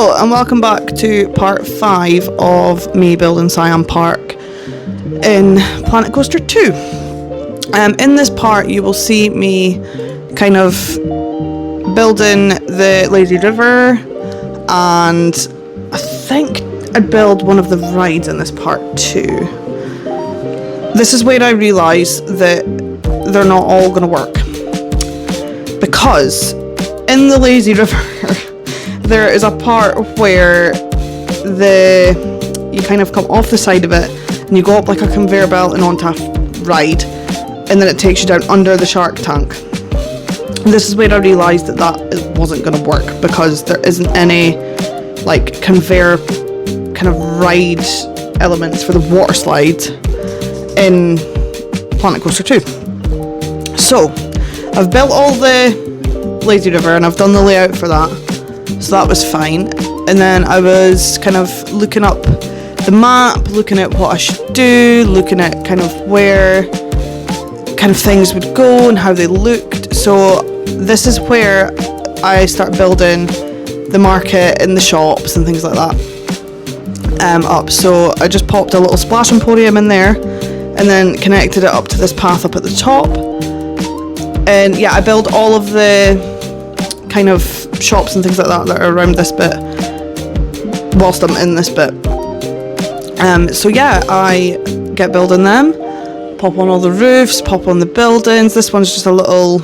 Hello and welcome back to part 5 of me building Siam Park in Planet Coaster 2. In this part you will see me kind of building the lazy river, and I think I'd build one of the rides in this part too. This is where I realised that they're not all going to work, because in the lazy river there is a part where you kind of come off the side of it and you go up like a conveyor belt and onto a ride, and then it takes you down under the shark tank. This is where I realised that wasn't going to work, because there isn't any like conveyor kind of ride elements for the water slide in Planet Coaster 2. So I've built all the lazy river and I've done the layout for that, so that was fine. And then I was kind of looking up the map, looking at what I should do, looking at kind of where kind of things would go and how they looked. So this is where I start building the market and the shops and things like that up. So I just popped a little splash emporium in there and then connected it up to this path up at the top. And yeah, I build all of the kind of shops and things like that are around this bit whilst I'm in this bit. So yeah, I get building them, pop on all the roofs, pop on the buildings. This one's just a little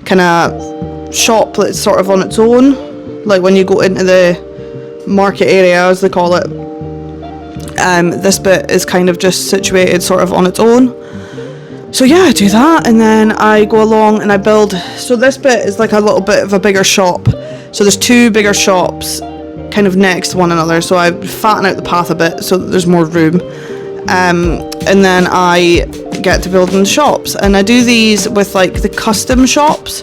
kind of shop that's sort of on its own, like when you go into the market area as they call it. This bit is kind of just situated sort of on its own. So yeah, I do that, and then I go along and I build. So this bit is like a little bit of a bigger shop. So there's two bigger shops kind of next to one another. So I fatten out the path a bit so that there's more room. And then I get to building the shops. And I do these with like the custom shops.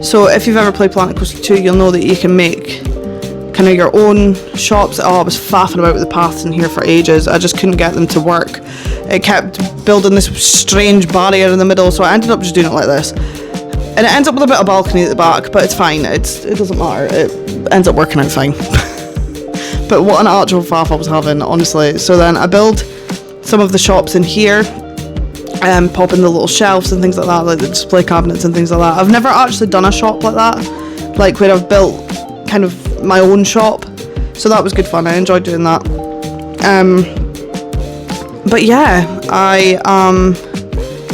So if you've ever played Planet Coaster 2, you'll know that you can make kind of your own shops. Oh, I was faffing about with the paths in here for ages. I just couldn't get them to work. It kept building this strange barrier in the middle, so I ended up just doing it like this. And it ends up with a bit of balcony at the back, but it's fine. It doesn't matter. It ends up working out fine. But what an actual faff I was having, honestly. So then I build some of the shops in here, pop in the little shelves and things like that, like the display cabinets and things like that. I've never actually done a shop like that, like where I've built kind of my own shop, so that was good fun. I enjoyed doing that. But yeah, I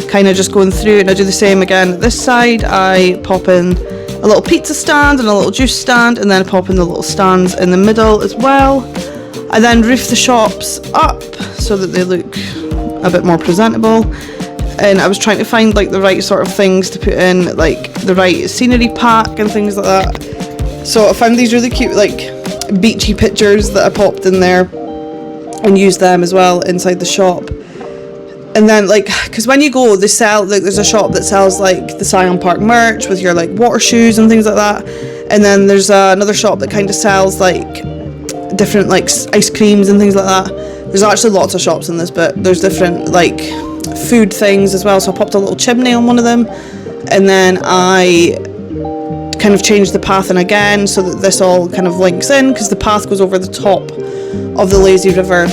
kind of just going through, and I do the same again. This side I pop in a little pizza stand and a little juice stand, and then pop in the little stands in the middle as well. I then roof the shops up so that they look a bit more presentable, and I was trying to find like the right sort of things to put in, like the right scenery pack and things like that. So I found these really cute like beachy pictures that I popped in there and used them as well inside the shop. And then like, because when you go, they sell, like there's a shop that sells like the Siam Park merch with your like water shoes and things like that. And then there's another shop that kind of sells like different like ice creams and things like that. There's actually lots of shops in this, but there's different like food things as well. So I popped a little chimney on one of them, and then I kind of changed the path in again so that this all kind of links in, because the path goes over the top of the lazy river.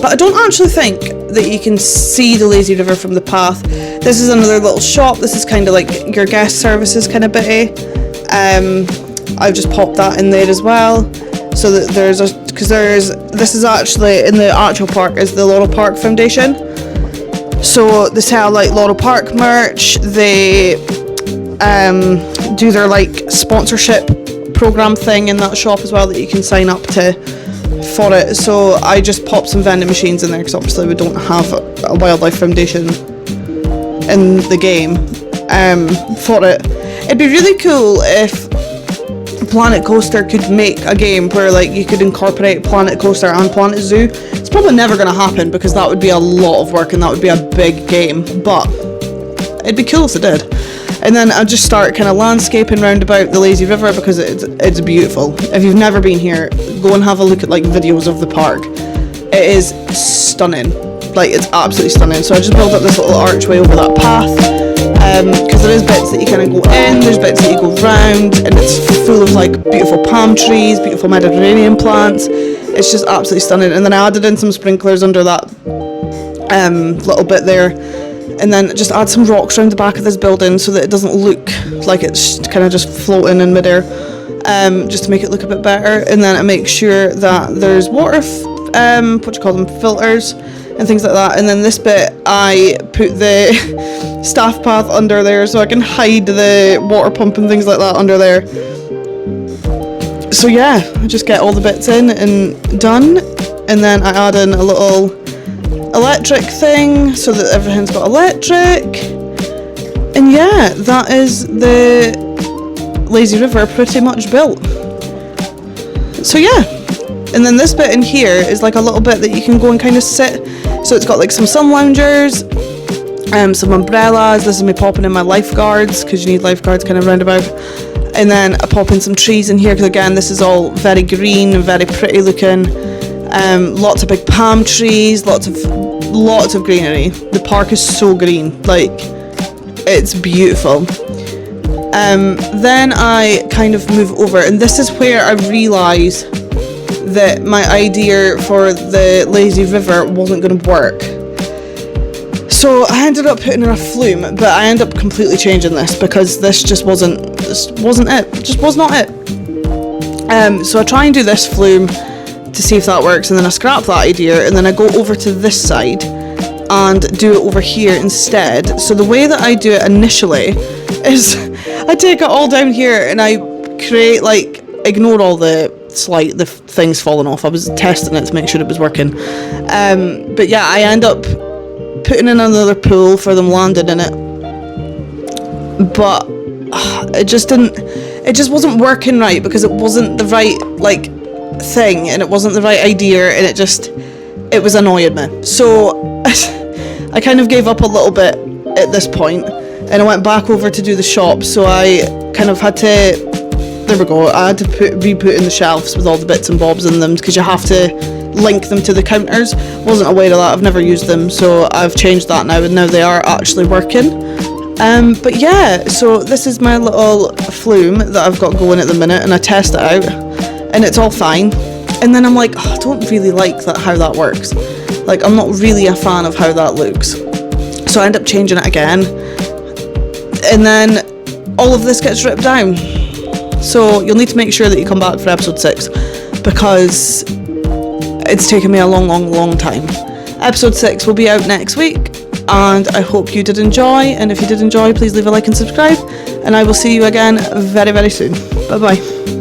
But I don't actually think that you can see the lazy river from the path. This is another little shop. This is kind of like your guest services kind of bitty. I've just popped that in there as well, so that this is actually in the actual park is the Laurel Park Foundation. So they sell like Laurel Park merch. They do their like sponsorship program thing in that shop as well that you can sign up to for it. So I just popped some vending machines in there, because obviously we don't have a wildlife foundation in the game for it. It'd be really cool if Planet Coaster could make a game where like you could incorporate Planet Coaster and Planet Zoo. It's probably never going to happen, because that would be a lot of work and that would be a big game, but it'd be cool if it did. And then I'll just start kind of landscaping round about the lazy river, because it's beautiful. If you've never been here, go and have a look at like videos of the park. It is stunning. Like, it's absolutely stunning. So I just built up this little archway over that path. because there is bits that you kind of go in, there's bits that you go round, and it's full of like beautiful palm trees, beautiful Mediterranean plants. It's just absolutely stunning. And then I added in some sprinklers under that little bit there, and then just add some rocks around the back of this building so that it doesn't look like it's kind of just floating in midair, just to make it look a bit better. And then I make sure that there's water, filters and things like that. And then this bit I put the staff path under there so I can hide the water pump and things like that under there. So yeah, I just get all the bits in and done, and then I add in a little electric thing so that everything's got electric. And yeah, that is the lazy river pretty much built. So yeah, and then this bit in here is like a little bit that you can go and kind of sit. So it's got like some sun loungers, some umbrellas. This is me popping in my lifeguards, because you need lifeguards kind of roundabout. And then I pop in some trees in here, because again, this is all very green and very pretty looking. Lots of big palm trees, lots of greenery. The park is so green, like it's beautiful. Then I kind of move over, and this is where I realise that my idea for the lazy river wasn't going to work. So I ended up putting in a flume, but I ended up completely changing this because this wasn't it. It just was not it. So I try and do this flume to see if that works, and then I scrap that idea, and then I go over to this side and do it over here instead. So the way that I do it initially is I take it all down here and I create like, ignore all the things falling off. I was testing it to make sure it was working. But yeah, I end up putting in another pool for them landing in it. But it just wasn't working right, because it wasn't the right like thing, and it wasn't the right idea, and it was annoying me. So I kind of gave up a little bit at this point, and I went back over to do the shop. So I kind of had to, there we go, I had to re-put in the shelves with all the bits and bobs in them, because you have to link them to the counters. Wasn't aware of that, I've never used them, so I've changed that now, and now they are actually working. But yeah, so this is my little flume that I've got going at the minute, and I test it out, and it's all fine. And then I'm like, oh, I don't really like how that works. Like, I'm not really a fan of how that looks. So I end up changing it again, and then all of this gets ripped down. So you'll need to make sure that you come back for episode 6, because it's taken me a long time. Episode 6 will be out next week, and I hope you did enjoy. And if you did enjoy, please leave a like and subscribe, and I will see you again very, very soon. Bye bye.